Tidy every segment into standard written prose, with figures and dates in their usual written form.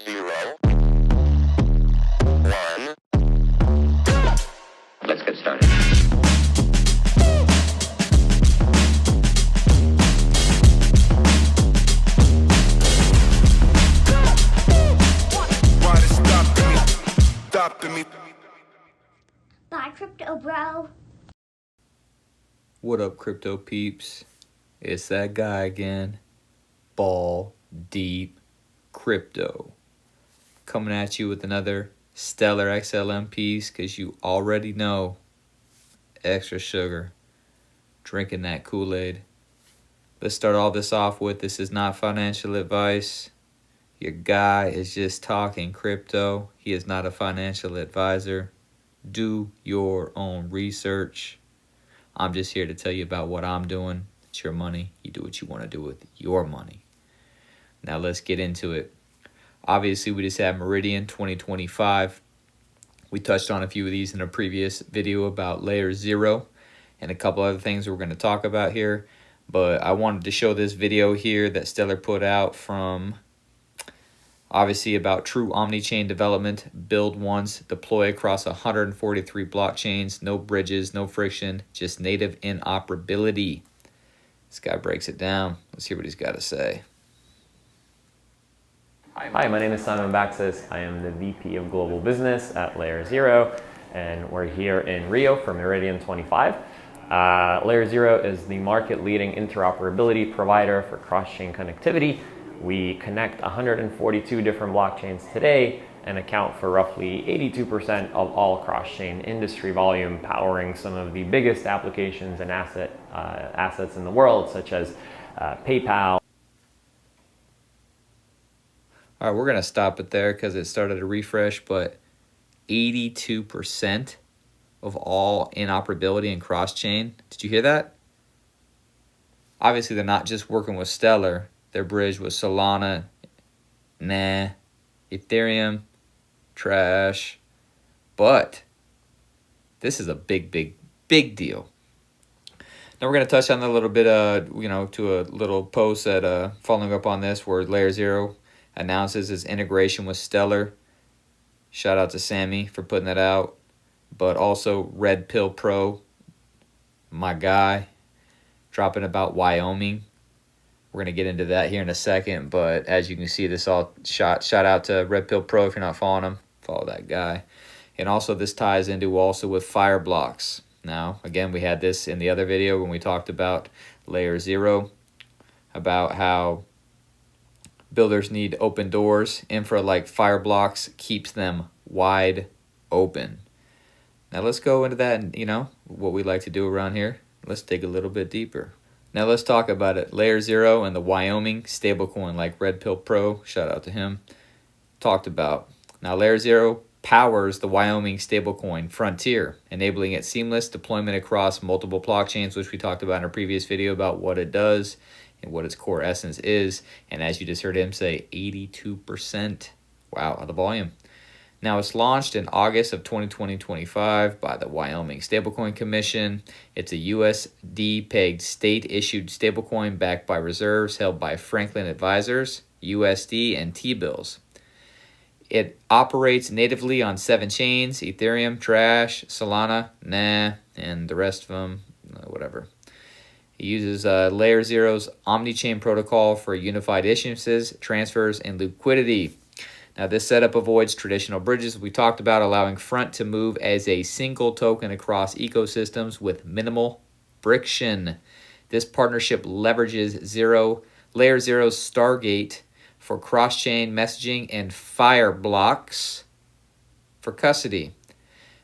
0, 1. Let's get started. Why they stopping me? Bye, crypto bro. What up, crypto peeps? It's that guy again. Ball Deep Crypto. Coming at you with another Steller XLM piece because you already know extra sugar. Drinking that Kool-Aid. Let's start all this off with this is not financial advice. Your guy is just talking crypto. He is not a financial advisor. Do your own research. I'm just here to tell you about what I'm doing. It's your money. You do what you want to do with your money. Now let's get into it. Obviously, we just had Meridian2025. We touched on a few of these in a previous video about layer 0 and a couple other things we're going to talk about here. But I wanted to show this video here that Steller put out from obviously about true omni-chain development. Build once, deploy across 143 blockchains, no bridges, no friction, just native interoperability. This guy breaks it down. Let's hear what he's got to say. Hi, my name is Simon Baxis. I am the VP of Global Business at Layer 0, and we're here in Rio for Meridian2025. Layer 0 is the market-leading interoperability provider for cross-chain connectivity. We connect 142 different blockchains today and account for roughly 82% of all cross-chain industry volume, powering some of the biggest applications and assets in the world, such as PayPal. All right, we're going to stop it there because it started to refresh, but 82% of all interoperability and cross-chain. Did you hear that? Obviously, they're not just working with Steller. They're bridged with Solana, Ethereum, trash. But this is a big deal. Now we're going to touch on a little bit, to a little post that following up on this where Layer 0 announces his integration with Steller. Shout out to Sammy for putting that out. But also Red Pill Pro, my guy, dropping about Wyoming. We're going to get into that here in a second. But as you can see, this all shout out to Red Pill Pro. If you're not following him, follow that guy. And also this ties into also with Fireblocks. Now, again, we had this in the other video when we talked about Layer 0, about how builders need open doors. Infra like Fireblocks keeps them wide open. Now let's go into that and, what we like to do around here. Let's dig a little bit deeper. Now let's talk about it. Layer 0 and the Wyoming stablecoin like Red Pill Pro, shout out to him, talked about. Now Layer 0 powers the Wyoming stablecoin Frontier, enabling its seamless deployment across multiple blockchains, which we talked about in our previous video about what it does and what its core essence is. And as you just heard him say, 82%, wow, of the volume. Now, it's launched in August of 2025 by the Wyoming Stablecoin Commission. It's a USD-pegged state-issued stablecoin backed by reserves held by Franklin Advisors, USD, and T-bills. It operates natively on 7 chains, Ethereum, Trash, Solana, and the rest of them, whatever. It uses Layer 0's omni-chain protocol for unified issuances, transfers, and liquidity. Now, this setup avoids traditional bridges we talked about, allowing Front to move as a single token across ecosystems with minimal friction. This partnership leverages Layer 0's Stargate for cross-chain messaging and Fireblocks for custody,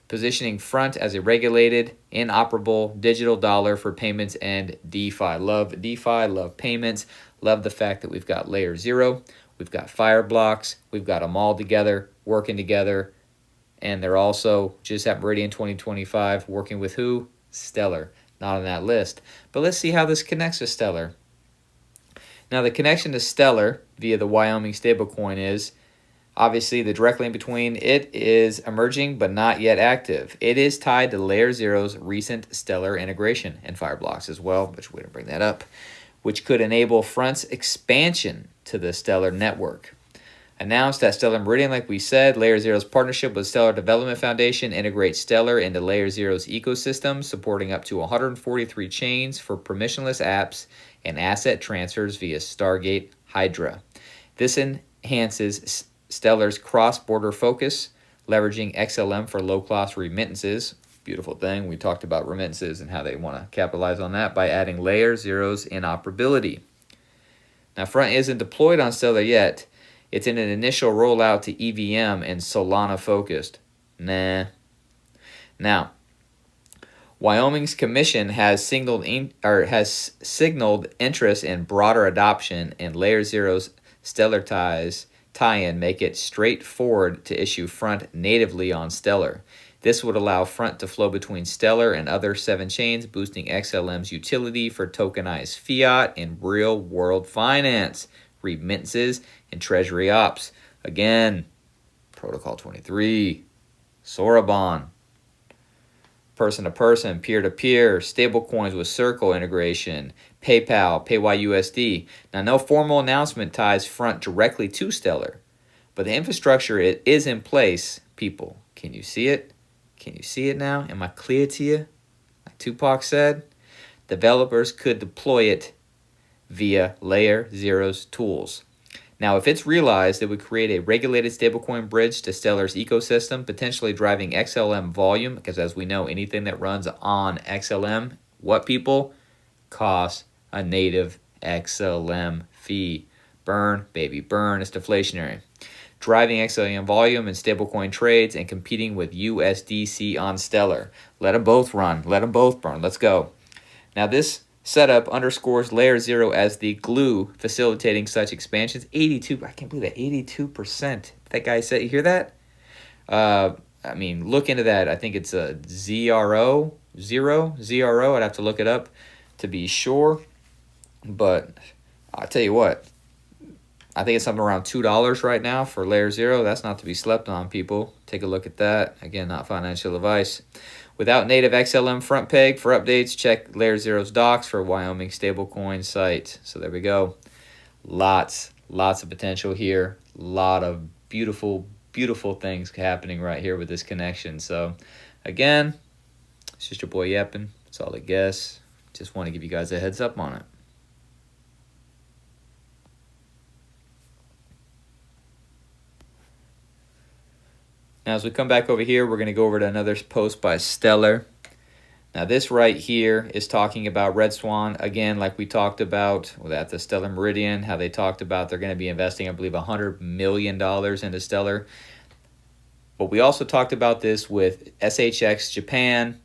positioning Front as a regulated, inoperable digital dollar for payments and DeFi. Love DeFi, love payments, love the fact that we've got Layer 0. We've got Fireblocks. We've got them all together, working together. And they're also just at Meridian2025 working with who? Steller. Not on that list. But let's see how this connects with Steller. Now, the connection to Steller via the Wyoming stablecoin is obviously the direct link between it is emerging but not yet active. It is tied to Layer 0's recent Steller integration and Fireblocks as well, which we're going to bring that up, which could enable Front's expansion to the Steller network. Announced at Stellar Meridian, like we said, Layer Zero's partnership with Stellar Development Foundation integrates Stellar into Layer Zero's ecosystem, supporting up to 143 chains for permissionless apps and asset transfers via Stargate Hydra. This enhances Stellar's cross-border focus, leveraging XLM for low-cost remittances. Beautiful thing. We talked about remittances and how they want to capitalize on that by adding Layer Zero's interoperability. Now, Front isn't deployed on Stellar yet. It's in an initial rollout to EVM and Solana focused. Nah. Now, Wyoming's commission has signaled interest in broader adoption, and Layer Zero's Stellar tie-in make it straightforward to issue Front natively on Stellar. This would allow Front to flow between Stellar and other 7 chains, boosting XLM's utility for tokenized fiat and real-world finance, remittances, and treasury ops. Again, Protocol 23, Sorabon, person-to-person, peer-to-peer, stablecoins with Circle integration, PayPal, PayYUSD. Now, no formal announcement ties Front directly to Stellar, but the infrastructure is in place. People, can you see it? Can you see it now? Am I clear to you? Like Tupac said, developers could deploy it via Layer Zero's tools. Now, if it's realized, it would create a regulated stablecoin bridge to Stellar's ecosystem, potentially driving XLM volume, because as we know, anything that runs on XLM, what people? Costs a native XLM fee. Burn, baby, burn. It's deflationary. Driving XLM volume and stablecoin trades and competing with USDC on Stellar. Let them both run. Let them both burn. Let's go. Now, this setup underscores Layer Zero as the glue facilitating such expansions. 82, I can't believe that, 82%. That guy said, you hear that? I mean, look into that. I think it's a ZRO. I'd have to look it up to be sure. But I'll tell you what, I think it's something around $2 right now for Layer Zero. That's not to be slept on, people. Take a look at that. Again, not financial advice. Without native XLM front peg for updates, check Layer Zero's docs for Wyoming stablecoin site. So there we go. Lots of potential here. A lot of beautiful, beautiful things happening right here with this connection. So again, it's just your boy yapping. That's all I guess. Just want to give you guys a heads up on it. Now, as we come back over here, we're going to go over to another post by Steller. Now, this right here is talking about Red Swan. Again, like we talked about at the Stellar Meridian, how they talked about they're going to be investing, I believe, $100 million into Steller. But we also talked about this with SHX Japan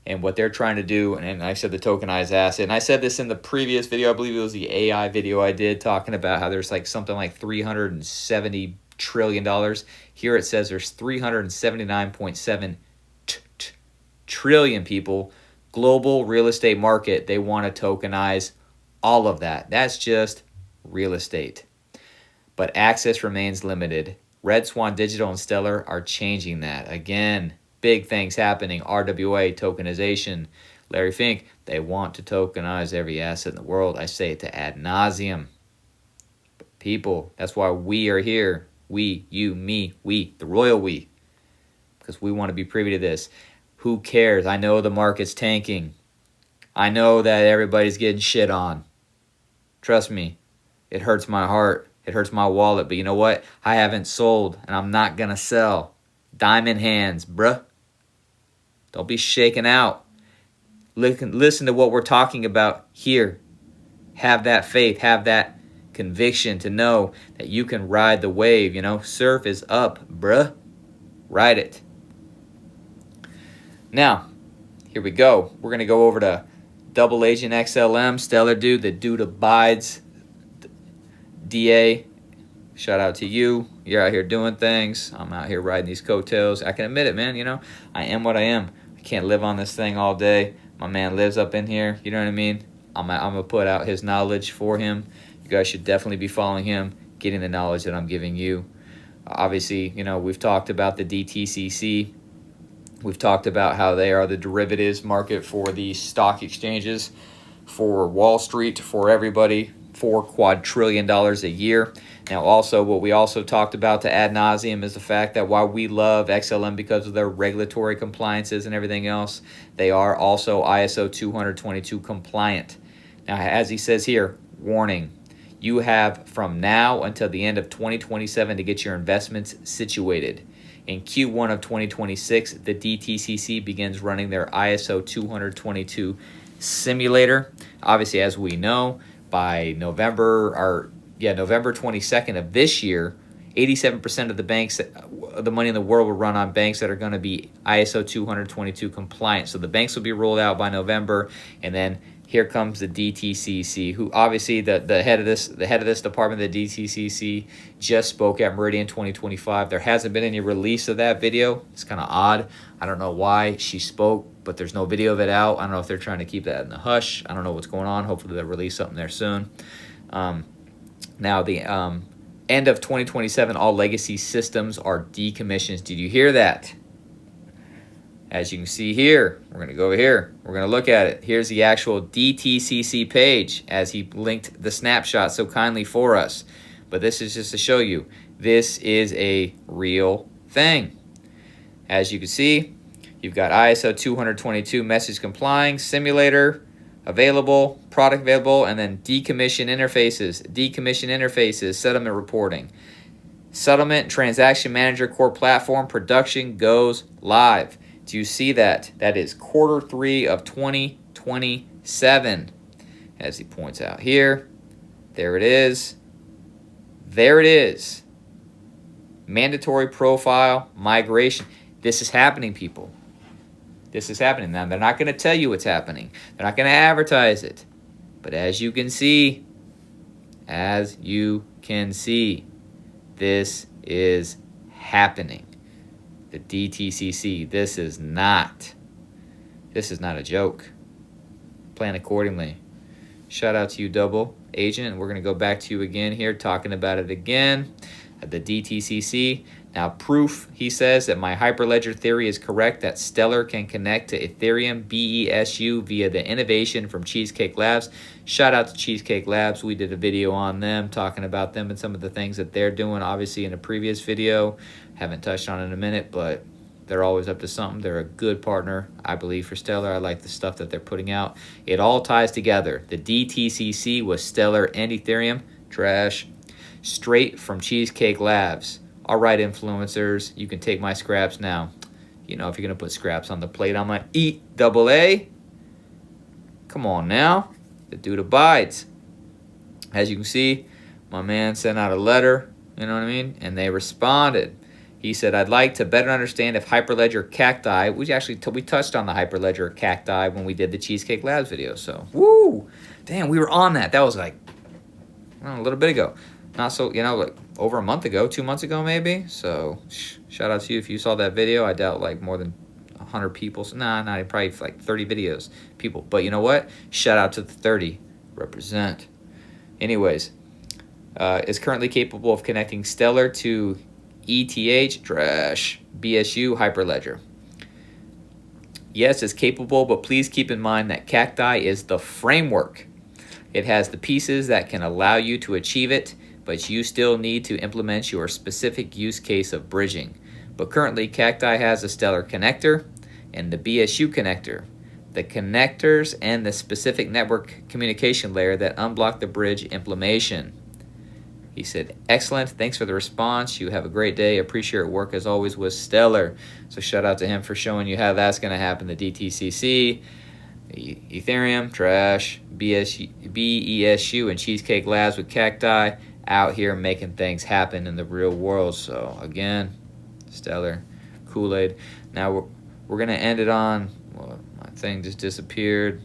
and what they're trying to do. And I said the tokenized asset. And I said this in the previous video. I believe it was the AI video I did talking about how there's like something like $370 trillion. Here it says there's 379.7 trillion people. Global real estate market. They want to tokenize all of that. That's just real estate. But access remains limited. Red Swan Digital and Steller are changing that. Again, big things happening. RWA tokenization. Larry Fink, they want to tokenize every asset in the world. I say it to ad nauseum. But people, that's why we are here. We, you, me, we, the royal we. Because we want to be privy to this. Who cares? I know the market's tanking. I know that everybody's getting shit on. Trust me, it hurts my heart. It hurts my wallet. But you know what? I haven't sold, and I'm not going to sell. Diamond hands, bruh. Don't be shaken out. Listen to what we're talking about here. Have that faith. Have that conviction to know that you can ride the wave. You know, surf is up, bruh. Ride it. Now, here we go. We're going to go over to Double Agent XLM, Steller dude, the dude abides. DA, shout out to you. You're out here doing things. I'm out here riding these coattails. I can admit it, man. You know, I am what I am. I can't live on this thing all day. My man lives up in here. You know what I mean? I'm going to put out his knowledge for him. You guys should definitely be following him, getting the knowledge that I'm giving you. Obviously, you know, we've talked about the DTCC. We've talked about how they are the derivatives market for the stock exchanges, for Wall Street, for everybody. $4 quadrillion a year. Now, also, what we also talked about to ad nauseum is the fact that while we love XLM because of their regulatory compliances and everything else, they are also ISO 20022 compliant. Now, as he says here, warning, you have from now until the end of 2027 to get your investments situated. In Q1 of 2026, the DTCC begins running their ISO 20022 simulator. Obviously, as we know, by November 22nd of this year, 87% of the banks, the money in the world will run on banks that are going to be ISO 20022 compliant. So the banks will be rolled out by November, and then here comes the DTCC, who obviously the head of this department, the DTCC, just spoke at Meridian2025. There hasn't been any release of that video. It's kind of odd. I don't know why she spoke, but there's no video of it out. I don't know if they're trying to keep that in the hush. I don't know what's going on. Hopefully they'll release something there soon. Now, the end of 2027, all legacy systems are decommissioned. Did you hear that? As you can see here, we're going to go here. We're going to look at it. Here's the actual DTCC page as he linked the snapshot so kindly for us. But this is just to show you, this is a real thing. As you can see, you've got ISO 20022 message complying, simulator available, product available, and then decommission interfaces, settlement reporting. Settlement Transaction Manager Core Platform production goes live. Do you see that? That is Q3 of 2027, as he points out here. There it is. There it is. Mandatory profile migration. This is happening, people. This is happening. Now, they're not going to tell you what's happening. They're not going to advertise it. But as you can see, this is happening. The DTCC, this is not a joke. Plan accordingly. Shout out to you, double agent. We're going to go back to you again here, talking about it again. The DTCC. Now, proof, he says, that my Hyperledger theory is correct, that Steller can connect to Ethereum BESU via the innovation from Cheesecake Labs. Shout out to Cheesecake Labs. We did a video on them, talking about them and some of the things that they're doing, obviously, in a previous video. Haven't touched on it in a minute, but they're always up to something. They're a good partner, I believe, for Steller. I like the stuff that they're putting out. It all ties together. The DTCC was Steller and Ethereum. Trash. Straight from Cheesecake Labs. All right, influencers, you can take my scraps now. You know, if you're going to put scraps on the plate, I'm going to eat AA. Come on now. The dude abides. As you can see, my man sent out a letter, you know what I mean? And they responded. He said, I'd like to better understand if Hyperledger cacti, we touched on the Hyperledger cacti when we did the Cheesecake Labs video. So, woo, damn, we were on that. That was like, a little bit ago. Not so, like over a month ago, 2 months ago maybe. So shout out to you if you saw that video. I doubt like more than 100 people. So, probably like 30 people. But you know what? Shout out to the 30. Represent. Anyways, is currently capable of connecting Steller to ETH, trash, BSU, Hyperledger. Yes, it's capable, but please keep in mind that Cacti is the framework. It has the pieces that can allow you to achieve it, but you still need to implement your specific use case of bridging. But currently, Cacti has a Steller connector and the BSU connector. The connectors and the specific network communication layer that unblock the bridge implementation. He said, excellent. Thanks for the response. You have a great day. Appreciate your work as always with Steller. So shout out to him for showing you how that's going to happen. The DTCC, Ethereum, trash, BESU, and Cheesecake Labs with Cacti out here making things happen in the real world. So again, Steller, Kool-Aid. Now we're going to end it on, well, my thing just disappeared.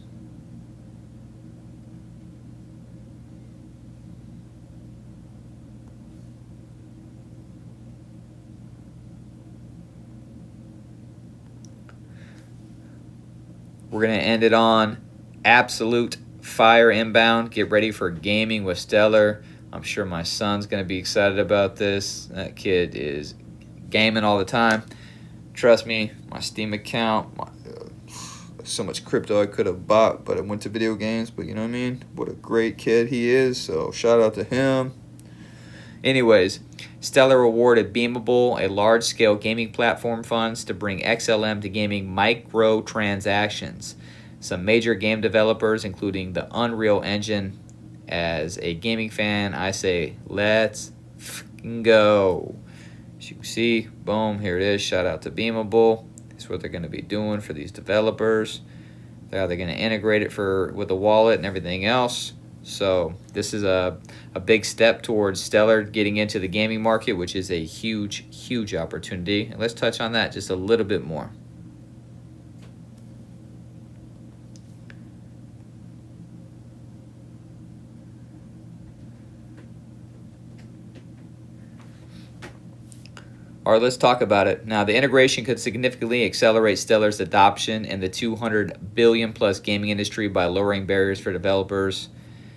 We're going to end it on absolute fire inbound. Get ready for gaming with Steller. I'm sure my son's going to be excited about this. That kid is gaming all the time. Trust me, my Steam account, so much crypto I could have bought, but I went to video games. But you know what I mean? What a great kid he is. So shout out to him. Anyways, Steller awarded Beamable a large-scale gaming platform funds to bring XLM to gaming microtransactions. Some major game developers, including the Unreal Engine. As a gaming fan, I say, let's f***ing go. As you can see, boom, here it is. Shout out to Beamable. This is what they're going to be doing for these developers. They're going to integrate it with a wallet and everything else. So this is a big step towards Steller getting into the gaming market, which is a huge, huge opportunity. And let's touch on that just a little bit more. All right, let's talk about it. Now, the integration could significantly accelerate Stellar's adoption in the 200 billion plus gaming industry by lowering barriers for developers.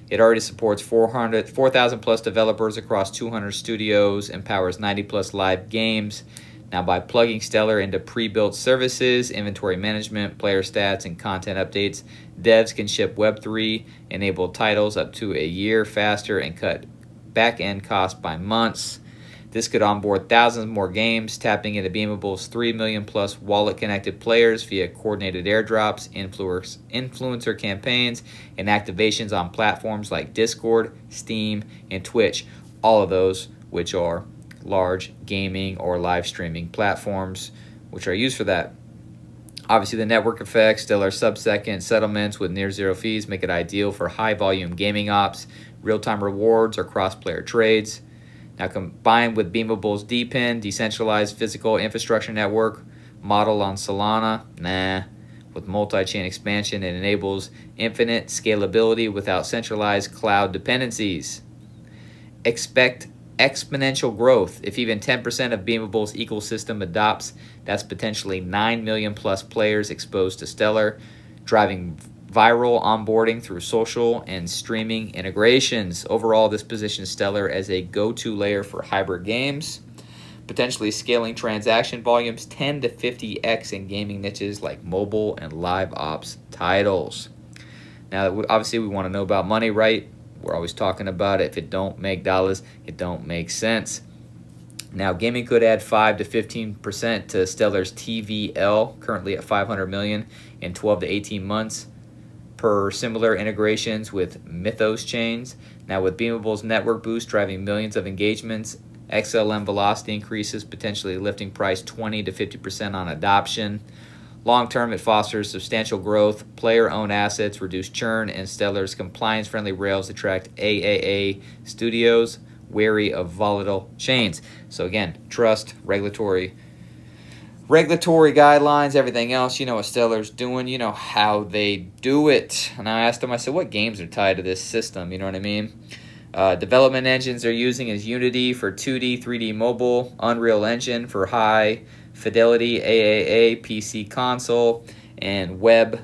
It already supports 4,000 plus developers across 200 studios and powers 90 plus live games. Now, by plugging Steller into pre-built services, inventory management, player stats, and content updates, devs can ship Web3 enabled titles up to a year faster and cut back-end costs by months. This could onboard thousands more games, tapping into Beamable's 3 million plus wallet-connected players via coordinated airdrops, influencer campaigns, and activations on platforms like Discord, Steam, and Twitch, all of those which are large gaming or live streaming platforms which are used for that. Obviously, the network effects, Steller sub-second settlements with near zero fees make it ideal for high-volume gaming ops, real-time rewards, or cross-player trades. Now, combined with Beamable's DPIN, decentralized physical infrastructure network model on Solana, with multi-chain expansion, it enables infinite scalability without centralized cloud dependencies. Expect exponential growth. If even 10% of Beamable's ecosystem adopts, that's potentially 9 million plus players exposed to Steller, driving viral onboarding through social and streaming integrations. Overall, this positions Steller as a go-to layer for hybrid games, potentially scaling transaction volumes 10 to 50x in gaming niches like mobile and live ops titles. Now, obviously, we want to know about money, right? We're always talking about it. If it don't make dollars, it don't make sense. Now, gaming could add 5 to 15% to Stellar's TVL, currently at 500 million in 12 to 18 months. Per similar integrations with Mythos chains. Now, with Beamable's network boost driving millions of engagements, XLM velocity increases, potentially lifting price 20 to 50% on adoption. Long term, it fosters substantial growth, player-owned assets, reduce churn, and Stellar's compliance-friendly rails attract AAA studios wary of volatile chains. So again, trust, regulatory guidelines, everything else. You know what Stellar's doing. You know how they do it. And I asked them, I said, what games are tied to this system? You know what I mean? Development engines they're using is Unity for 2D, 3D mobile, Unreal Engine for high fidelity AAA PC console, and web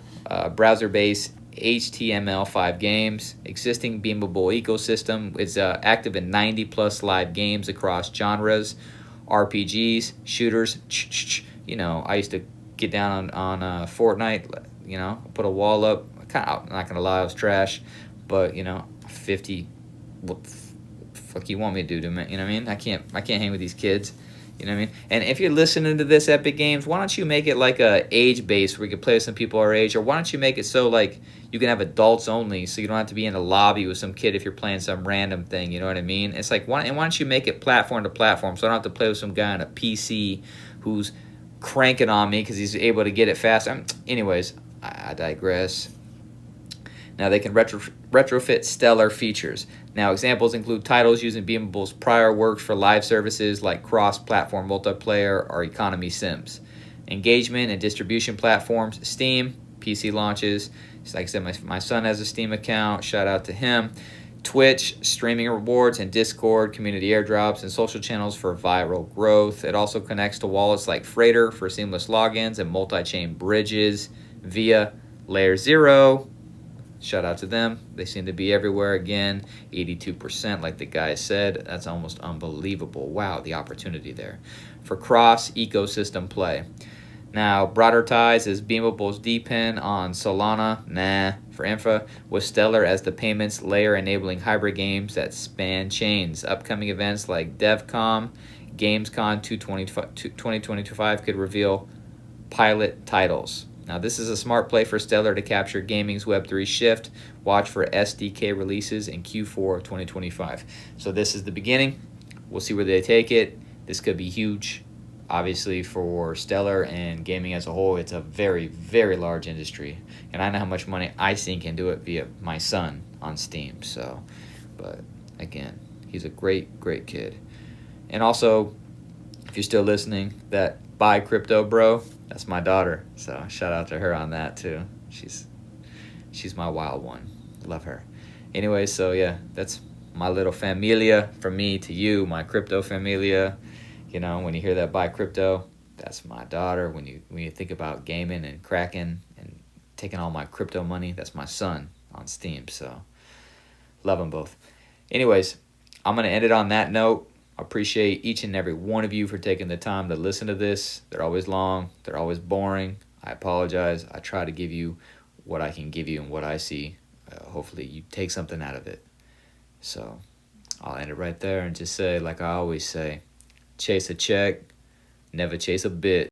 browser-based HTML5 games. Existing Beamable ecosystem is active in 90 plus live games across genres, RPGs, shooters. You know, I used to get down on Fortnite, you know, put a wall up. I'm not going to lie, I was trash. But, you know, 50, what the fuck you want me to do to me? You know what I mean? I can't hang with these kids. You know what I mean? And if you're listening to this Epic Games, why don't you make it like a age-based where you can play with some people our age? Or why don't you make it so, like, you can have adults only so you don't have to be in a lobby with some kid if you're playing some random thing, you know what I mean? It's like, why don't you make it platform to platform so I don't have to play with some guy on a PC who's cranking on me because he's able to get it fast. Anyways, I digress. Now they can retrofit Steller features. Now examples include titles using Beamable's prior works for live services like cross-platform multiplayer or economy sims. Engagement and distribution platforms, Steam, PC launches. Just like I said, my son has a Steam account. Shout out to him. Twitch, streaming rewards, and Discord, community airdrops, and social channels for viral growth. It also connects to wallets like Freighter for seamless logins and multi-chain bridges via Layer 0. Shout out to them. They seem to be everywhere again. 82%, like the guy said. That's almost unbelievable. Wow, the opportunity there for cross-ecosystem play. Now, broader ties is Beamable's depend on Solana, for infra, with Stellar as the payments layer enabling hybrid games that span chains. Upcoming events like DevCon, Gamescom 2025 could reveal pilot titles. Now, this is a smart play for Stellar to capture gaming's Web3 shift. Watch for SDK releases in Q4 of 2025. So this is the beginning. We'll see where they take it. This could be huge. Obviously, for Stellar and gaming as a whole, it's a very, very large industry. And I know how much money I think can do it via my son on Steam. So, but again, he's a great, great kid. And also, if you're still listening, that buy crypto bro, that's my daughter. So shout out to her on that too. She's my wild one. Love her. Anyway, so yeah, that's my little familia from me to you, my crypto familia. You know, when you hear that buy crypto, that's my daughter. When you think about gaming and cracking and taking all my crypto money, that's my son on Steam. So love them both. Anyways, I'm going to end it on that note. I appreciate each and every one of you for taking the time to listen to this. They're always long. They're always boring. I apologize. I try to give you what I can give you and what I see. Hopefully you take something out of it. So I'll end it right there and just say, like I always say, chase a check, never chase a bit.